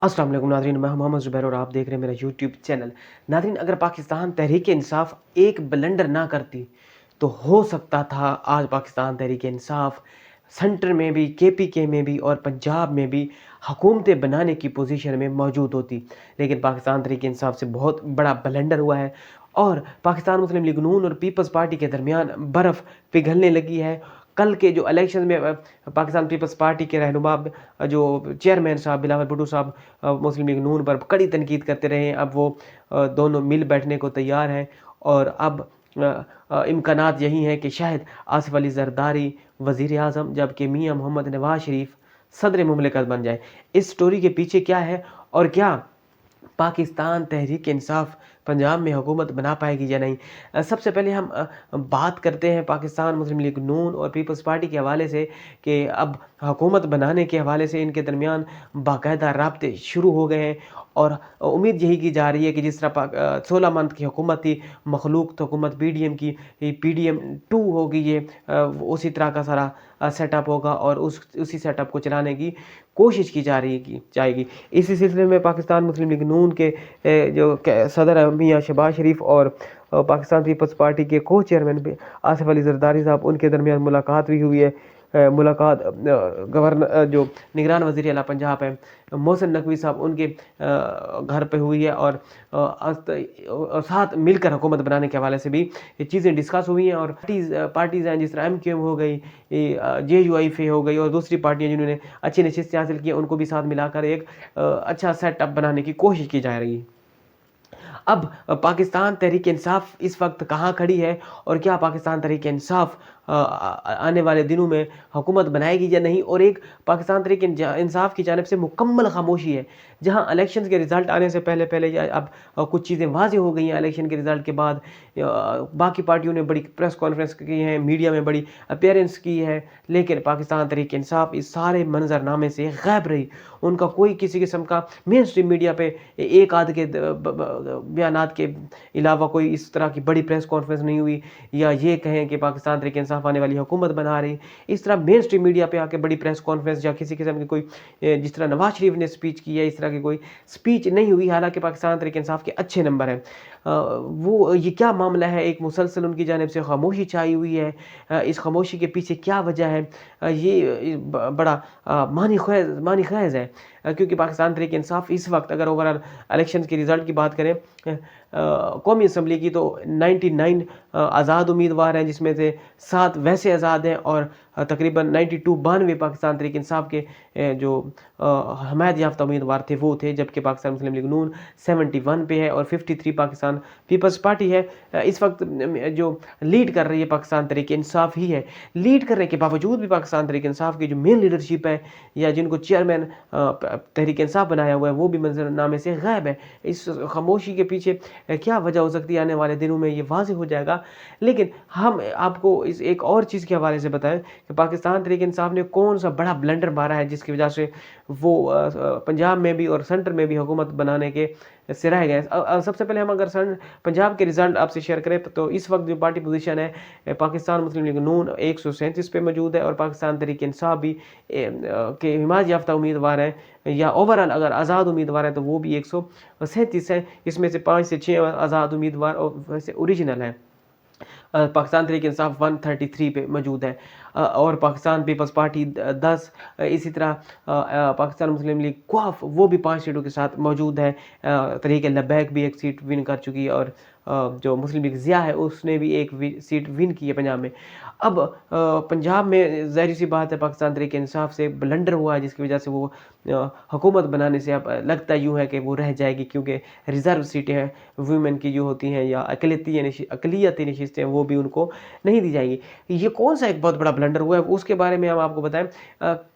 अस्सलाम वालेकुम नाज़रीन, मैं हूं मोहम्मद ज़ुबैर और आप देख रहे हैं मेरा यूट्यूब चैनल। नाज़रीन, अगर पाकिस्तान तहरीक इंसाफ एक ब्लंडर ना करती तो हो सकता था आज पाकिस्तान तहरीक इंसाफ सेंटर में भी, केपीके में भी और पंजाब में भी हुकूमतें बनाने की पोजीशन में मौजूद होती। लेकिन पाकिस्तान तहरीक इंसाफ से बहुत बड़ा ब्लंडर हुआ है और पाकिस्तान मुस्लिम लीग नून और पीपल्स पार्टी के दरमियान बर्फ़ पिघलने लगी है। कल के जो इलेक्शन में पाकिस्तान पीपल्स पार्टी के रहनुमा जो चेयरमैन साहब बिलावल भुट्टो साहब मुस्लिम लीग नून पर कड़ी तनकीद करते रहे हैं। अब वो दोनों मिल बैठने को तैयार हैं और अब इम्कानात यही हैं कि शायद आसिफ अली जरदारी वज़ीर आज़म, जबकि मियाँ मोहम्मद नवाज शरीफ सदर मुमलिकत बन जाए। इस स्टोरी के पीछे क्या है और क्या पाकिस्तान तहरीक इंसाफ पंजाब में हुकूमत बना पाएगी या नहीं? सबसे पहले हम बात करते हैं पाकिस्तान मुस्लिम लीग नून और पीपल्स पार्टी के हवाले से कि अब हुकूमत बनाने के हवाले से इनके दरमियान बाकायदा राब्ते शुरू हो गए हैं और उम्मीद यही की जा रही है कि जिस तरह 16 मंथ की हुकूमत थी, मखलूक हुकूमत पीडीएम की, पीडीएम 2 होगी ये, उसी तरह का सारा सेटअप होगा और उसी सेटअप को चलाने की कोशिश की जा रही की जाएगी। इसी सिलसिले में पाकिस्तान मुस्लिम लीग नून के जो सदर हैं मियाँ शहबाज शरीफ और पाकिस्तान पीपल्स पार्टी के को चेयरमैन आसिफ अली जरदारी साहब, उनके दरमियान मुलाकात भी हुई है। मुलाकात गवर्नर जो निगरान वज़ीर आला पंजाब है मोहसिन नकवी साहब, उनके घर पे हुई है और साथ मिलकर हुकूमत बनाने के हवाले से भी ये चीज़ें डिस्कस हुई हैं। और पार्टीज़ हैं जिस तरह एमक्यूएम हो गई, जेयूआईफे हो गई और दूसरी पार्टियां जिन्होंने अच्छी नशिस्तें हासिल की, उनको भी साथ मिलाकर एक अच्छा सेटअप बनाने की कोशिश की जा रही है। अब पाकिस्तान तहरीक इंसाफ इस वक्त कहाँ खड़ी है और क्या पाकिस्तान तहरीक इंसाफ आने वाले दिनों में हुकूमत बनाएगी या नहीं? और एक पाकिस्तान तहरीक इंसाफ की जानिब से मुकम्मल खामोशी है, जहाँ इलेक्शन के रिज़ल्ट आने से पहले पहले या अब कुछ चीज़ें वाज़ेह हो गई हैं इलेक्शन के रिज़ल्ट के बाद। बाकी पार्टियों ने बड़ी प्रेस कॉन्फ्रेंस की है, मीडिया में बड़ी अपीयरेंस की है, लेकिन पाकिस्तान तहरीक इंसाफ इस सारे मंजरनामे से गायब रही। उनका कोई किसी किस्म का मेन स्ट्रीम मीडिया पे एक आध के बयानात के अलावा कोई इस तरह की बड़ी प्रेस कॉन्फ्रेंस नहीं हुई, या ये कहें कि पाकिस्तान तहरीक इंसाफ आने वाली हुकूमत बना रही। इस तरह मेन स्ट्रीम मीडिया पे आके बड़ी प्रेस कॉन्फ्रेंस या किसी किस्म की कोई जिस तरह नवाज शरीफ ने स्पीच की है, इस तरह की कोई स्पीच नहीं हुई। हालांकि पाकिस्तान तहरीक इंसाफ के अच्छे नंबर हैं। वो ये क्या मामला है, एक मुसलसल उनकी जानिब से खामोशी छाई हुई है। इस खामोशी के पीछे क्या वजह है? ये बड़ा मानी ख़ैज़ है, क्योंकि पाकिस्तान तहरीक इंसाफ इस वक्त अगर ओवरऑल इलेक्शन के रिज़ल्ट की बात करें, कौमी असम्बली की, तो 99 आज़ाद उम्मीदवार हैं, जिसमें से 7 वैसे आज़ाद हैं और तकरीबन 92 पाकिस्तान तहरीक इंसाफ के जो हमायत याफ्ता उम्मीदवार थे वो थे, जबकि पाकिस्तान मुस्लिम लीग नून 71 पे है और 53 पाकिस्तान पीपल्स पार्टी है। इस वक्त जो लीड कर रही है पाकिस्तान तहरीक इंसाफ ही है। लीड करने के बावजूद भी पाकिस्तान तहरीक इंसाफ की जो मेन लीडरशिप है या जिनको चेयरमैन तहरीक इंसाफ बनाया हुआ है, वो भी मंजरनामे से गायब है। इस खामोशी के पीछे क्या वजह हो सकती है, आने वाले दिनों में ये वाज़ेह हो जाएगा। लेकिन हम आपको इस एक और चीज़ के हवाले से बताएं कि पाकिस्तान तहरीक इंसाफ ने कौन सा बड़ा ब्लंडर मारा है जिसकी वजह से वो पंजाब में भी और सेंटर में भी हुकूमत बनाने के से रह गए। सबसे पहले हम अगर पंजाब के रिज़ल्ट आपसे शेयर करें तो इस वक्त जो पार्टी पोजीशन है, पाकिस्तान मुस्लिम लीग नून 137 पे मौजूद है और पाकिस्तान तहरीक इंसाफ भी के हिमायत याफ्ता उम्मीदवार हैं या ओवरऑल अगर आज़ाद उम्मीदवार हैं तो वो भी 137 हैं। इसमें से 5 से 6 आज़ाद उम्मीदवार और वैसे ओरिजिनल हैं। पाकिस्तान तहरीक इंसाफ 133 पे मौजूद है और पाकिस्तान पीपल्स पार्टी 10, इसी तरह पाकिस्तान मुस्लिम लीग क्वाफ वो भी 5 सीटों के साथ मौजूद है। तहरीक लबैक भी 1 सीट विन कर चुकी है और जो मुस्लिम लीग ज़िया है उसने भी 1 सीट विन की है पंजाब में। अब पंजाब में ज़ाहिर सी बात है पाकिस्तान तहरीक इंसाफ से ब्लंडर हुआ है, जिसकी वजह से वो हुकूमत बनाने से अब लगता यूँ है कि वो रह जाएगी, क्योंकि रिज़र्व सीटें हैं वुमेन की जो होती हैं या अक़लियती नशिस्तें वो भी उनको नहीं दी जाएंगी। ये कौन सा एक बहुत बड़ा ब्लंडर हुआ है उसके बारे में हम आपको बताएं।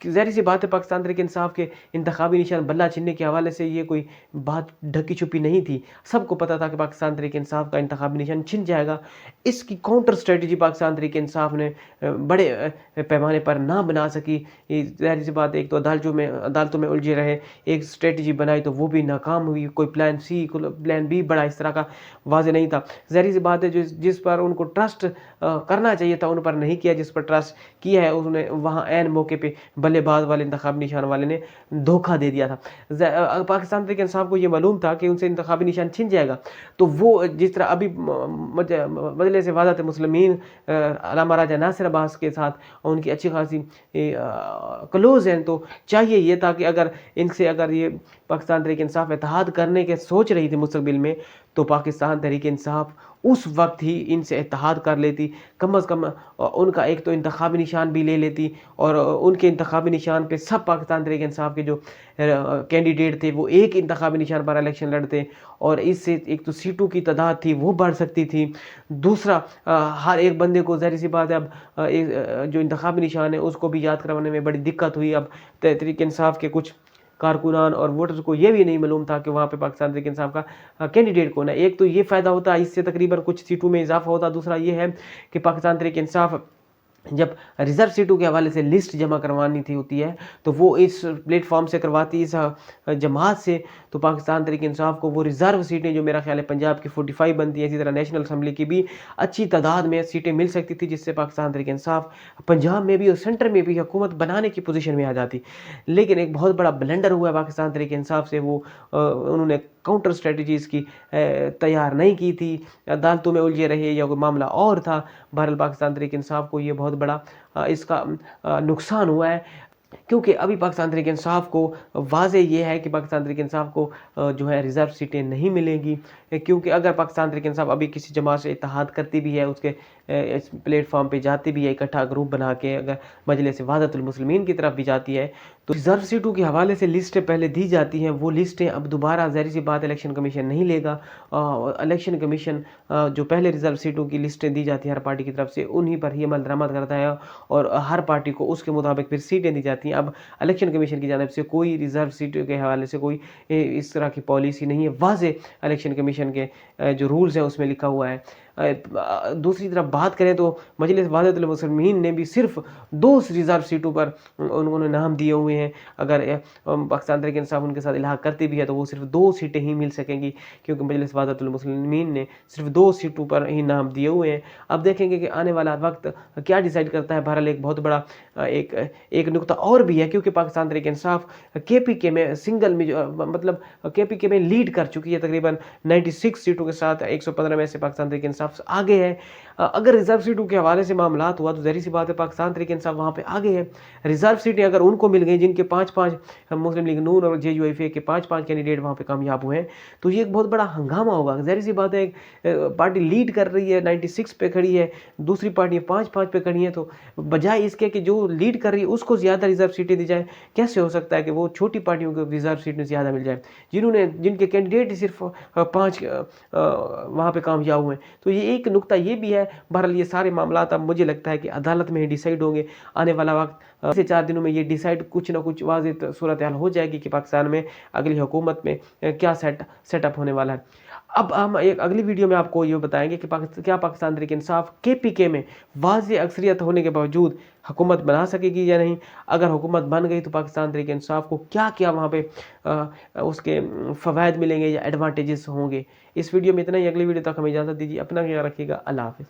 ज़ाहिर सी बात है पाकिस्तान तहरीक इंसाफ के इंतखाबी निशान बल्ला छीनने के हवाले से ये कोई बात ढकी छुपी नहीं थी। सबको पता था कि पाकिस्तान तहरीक इंसाफ का इंतखाबी निशान छिन जाएगा। इसकी काउंटर स्ट्रेटजी पाकिस्तान तहरीक इंसाफ ने बड़े पैमाने पर ना बना सकी। ज़ाहिर सी बात है, एक तो अदालतों में उलझे रहे, एक स्ट्रेटजी बनाई तो वो भी नाकाम हुई, कोई प्लान सी प्लान बी बड़ा इस तरह का वाज़ेह नहीं था। ज़ाहिर सी बात है जिस पर उनको ट्रस्ट करना चाहिए था उन पर नहीं किया, जिस पर ट्रस्ट किया है उसने वहाँ ऐन मौके पे बल्लेबाज वाले इंतखाबी निशान वाले ने धोखा दे दिया था। पाकिस्तान तहरीक इंसाफ को ये मालूम था कि उनसे इंतखाबी निशान छिन जाएगा, तो वो जिस तरह अभी मजलिस वहदत मुस्लिमीन अल्लामा राजा नासिर अब्बास के साथ उनकी अच्छी खासी क्लोज हैं, तो चाहिए ये था कि अगर इनसे अगर ये पाकिस्तान तहरीक इंसाफ इत्तेहाद करने के सोच रही थी मुस्तकबिल में, तो पाकिस्तान तहरीक इंसाफ उस वक्त ही इनसे इत्तेहाद कर लेती, कम अज़ कम उनका एक तो इंतखाबी निशान भी ले लेती, और उनके इंतखाबी निशान पे सब पाकिस्तान तहरीक इंसाफ के जो कैंडिडेट थे वो एक इंतखाबी निशान पर इलेक्शन लड़ते, और इससे एक तो सीटों की तादाद थी वो बढ़ सकती थी। दूसरा हर एक बंदे को ज़ाहिर सी बात है अब जो इंतखाबी निशान है उसको भी याद करवाने में बड़ी दिक्कत हुई। अब तहरीक इंसाफ के कुछ कारकुनान और वोटर्स को ये भी नहीं मालूम था कि वहाँ पे पाकिस्तान तहरीक इंसाफ का कैंडिडेट कौन है। एक तो ये फ़ायदा होता, इससे तकरीबन कुछ सीटों में इजाफा होता। दूसरा ये है कि पाकिस्तान तहरीक इंसाफ जब रिज़र्व सीटों के हवाले से लिस्ट जमा करवानी थी होती है, तो वो इस प्लेटफॉर्म से करवाती, इस जमात से, तो पाकिस्तान तहरीक इंसाफ को वो रिज़र्व सीटें जो मेरा ख्याल है पंजाब की 45 बनती है, इसी तरह नेशनल असम्बली की भी अच्छी तादाद में सीटें मिल सकती थी, जिससे पाकिस्तान तहरीक इंसाफ पंजाब में भी और सेंटर में भी हुकूमत बनाने की पोजीशन में आ जाती। लेकिन एक बहुत बड़ा ब्लंडर हुआ है पाकिस्तान तहरीक इंसाफ से, वो उन्होंने काउंटर स्ट्रेटजीज़ की तैयार नहीं की थी, अदालतों में उलझे रहे या कोई मामला और था। बहरहाल पाकिस्तान तहरीक इंसाफ को ये बहुत बड़ा इसका नुकसान हुआ है, क्योंकि अभी पाकिस्तान तहरीक इंसाफ को वाज़े ये है कि पाकिस्तान तहरीक इंसाफ को जो है रिज़र्व सीटें नहीं मिलेंगी, क्योंकि अगर पाकिस्तान तहरीक इंसाफ अभी किसी जमात से इत्तेहाद करती भी है, उसके इस प्लेटफॉर्म पे जाती भी है, इकट्ठा ग्रुप बना के अगर मजलिस वहदतुल मुस्लिमीन की तरफ भी जाती है, तो रिज़र्व सीटों के हवाले से लिस्टें पहले दी जाती हैं, वो लिस्टें अब दोबारा ज़ाहिर सी बात इलेक्शन कमीशन नहीं लेगा। इलेक्शन कमीशन जो पहले रिज़र्व सीटों की लिस्टें दी जाती हैं हर पार्टी की तरफ से, उन्हीं पर ही अमल दरामद करता है, और हर पार्टी को उसके मुताबिक फिर सीटें दी जाती हैं। अब इलेक्शन कमीशन की जानिब से कोई रिज़र्व सीटों के हवाले से कोई इस तरह की पॉलिसी नहीं है, वाज़े इलेक्शन कमीशन के जो रूल्स हैं उसमें लिखा हुआ है। दूसरी तरफ बात करें तो मजलिस वहदतुल मुस्लिमीन ने भी सिर्फ 2 रिज़र्व सीटों पर उन्होंने नाम दिए हुए हैं। अगर पाकिस्तान तहरीक इंसाफ उनके साथ इलाहा करती भी है तो वो सिर्फ 2 सीटें ही मिल सकेंगी, क्योंकि मजलिस वहदतुल मुस्लिमीन ने सिर्फ 2 सीटों पर ही नाम दिए हुए हैं। अब देखेंगे कि आने वाला वक्त क्या डिसाइड करता है। बहरहाल एक बहुत बड़ा एक नुकता और भी है, क्योंकि पाकिस्तान तहरीक इंसाफ KPK में सिंगल में मतलब KPK में लीड कर चुकी है, तकरीबन 96 सीटों के साथ 115 में से पाकिस्तान तहरीक इंसाफ आगे है। अगर रिजर्व सीटों के हवाले से मामलात हुआ तो ज़ाहिर सी बात है पाकिस्तान तहरीक इंसाफ वहाँ पे आगे है। रिजर्व सीटें अगर उनको मिल गई, जिनके 5-5 मुस्लिम लीग नून और JUIF के 5-5 कैंडिडेट वहाँ पे कामयाब हुए हैं, तो ये एक बहुत बड़ा हंगामा होगा। ज़ाहिर सी बात है एक पार्टी लीड कर रही है, 96 पे खड़ी है, दूसरी पार्टियाँ 5-5 पे खड़ी हैं, तो बजाय इसके कि जो लीड कर रही है उसको ज़्यादा रिजर्व सीटें दी जाए, कैसे हो सकता है कि वो छोटी पार्टियों को रिजर्व सीटें ज़्यादा मिल जाए जिनके कैंडिडेट सिर्फ 5 वहाँ पे कामयाब हुए हैं। तो ये एक नुकता ये भी है। बहरहाल ये सारे मामलात अब मुझे लगता है कि अदालत में ही डिसाइड होंगे। आने वाला वक्त से 4 दिनों में ये डिसाइड कुछ ना कुछ वाज़ेह सूरत हाल हो जाएगी कि पाकिस्तान में अगली हुकूमत में क्या सेटअप होने वाला है। अब हम एक अगली वीडियो में आपको ये बताएंगे कि क्या पाकिस्तान तहरीक इंसाफ KPK में वाज़ेह अक्सरियत होने के बावजूद हुकूमत बना सकेगी या नहीं। अगर हुकूमत बन गई तो पाकिस्तान तहरीक इंसाफ को क्या क्या वहाँ पे उसके फ़वाइद मिलेंगे या एडवांटेजेस होंगे। इस वीडियो में इतना ही। अगली वीडियो तक हमें इजाज़त दीजिए। अपना ख्याल रखिएगा। अल्लाह हाफ़िज़।